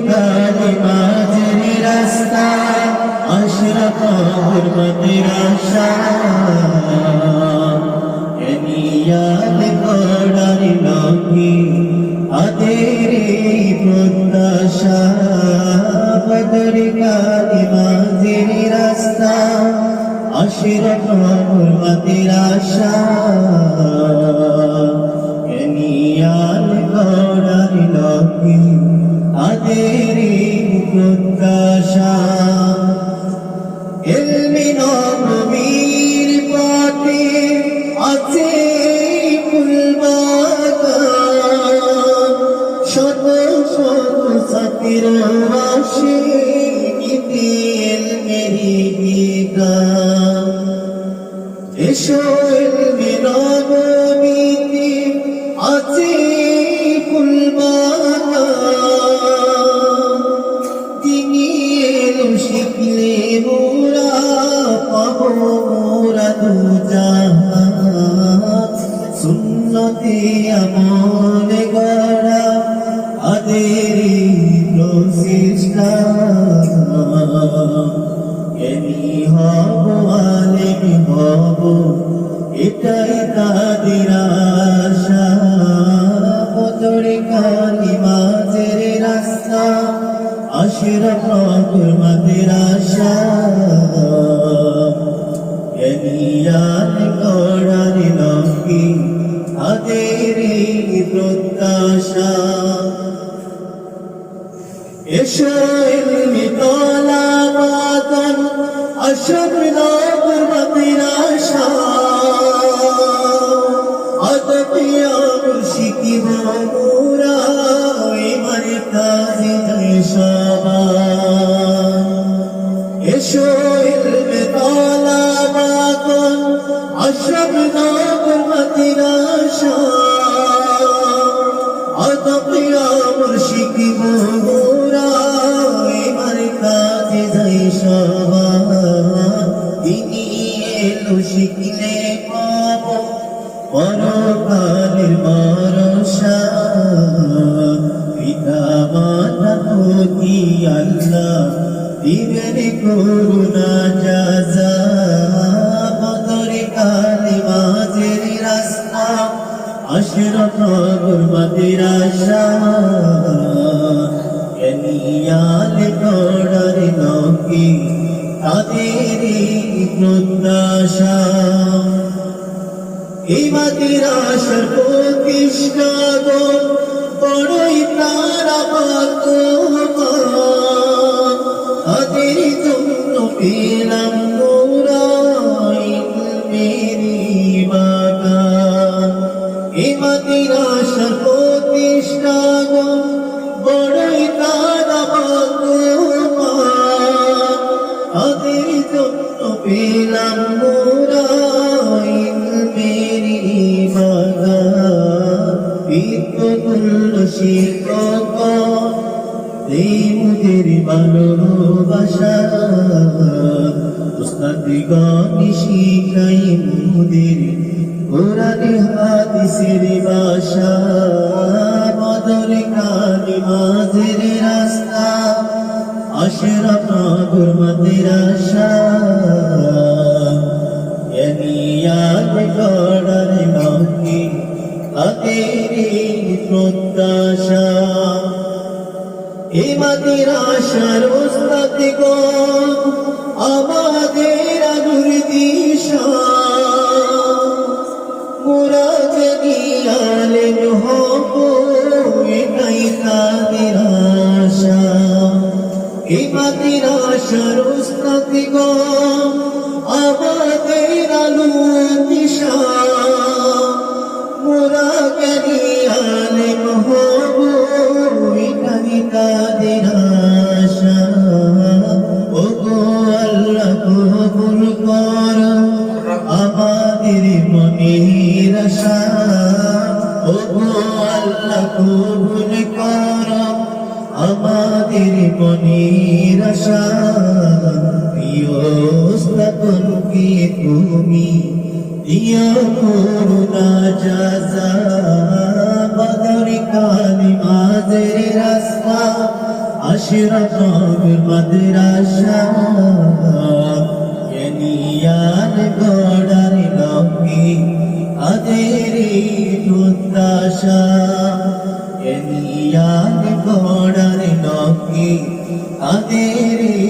কালিমাতের রাস্তা আশরাফ হুরমতের আশা এনিয়াত করার নবী আদের প্রত্যাশা বদর কালিমাতের রাস্তা আশরাফ হুরমতের আশা এনিয়াত করার নবী আদের প্রত্যাশা ইলমি নবীর পথে আছে ফুলবাগান শত শত সাথীর আশিকি ইলমেরই বিগান এসো ইলমি নবীতে আছে শিখলে মোরা পাবো মোরা দুজাহান সুন্নতে আমল গড়া আদেরি প্রচেষ্টা জ্ঞানী হব আলেম হব এটাই তাদের আশা বদর কালিমাতের রাস্তা আশরাফ হুরমতের আশা এনিয়াত করার নবী আদের প্রত্যাশা এসো ইলমি তলাবাতন আশরাফ হুরমতের আশা আদবিয়ার শিকিব মোরা ইমান কাজী এসো ইলমে তলাবাতন আশরাফ হুরমতের আশা আদবিয়ার শিকিব মোরা ইমান কাজী তিনি এলো শিখলে পাবো পরকালের ভরসা পিতা মাতা প্রতি আল্লাহ দিবেন করুণা জাযা বদর কালিমাতের রাস্তা আশরাফ হুরমতের আশা এনিয়াত করার নবী তাদের প্রত্যাশা ইমাদের আশার প্রতিষ্ঠা গো বড়ই তারা ভাগ্যবান তাদের জন্য পেলাম মোরা ইলমেরই বাগান ইমাদের আশার প্রতিষ্ঠা গো বড়ই তারা ভাগ্যবান তাদের জন্য পেলাম মোরা শিক্ষক মুদের ভালোবাসা উস্তাদিগণ শিখাই মুদের কোরআন হাদিসের ভাষা বদর কালিমাতের রাস্তা আশরাফ হুরমতের আশা এনিয়াত করার নবী আদেরি প্রত্যাশা ইমাদের আশার উস্তাদিগণ আমাদের আলোর দিশা মোরা যদি আলেম হব এটাই তাদের আশা ইমাদের আশার উস্তাদিগণ আমাদের আলোর দিশা মোরা জ্ঞানী আলেম হব এটাই তাদের আশা ওগো আল্লাহ কবুল কর আমাদের মনের আশা ওগো আল্লাহ কবুল কর আমাদের মনের আশা প্রিয় স্থাপনকে তুমি দিয়া করুণা জাযা বদর কালিমাতের রাস্তা أشرف بالمدرسة ينيان قدر لقي أدري تداشا ينيان قدر لقي أدري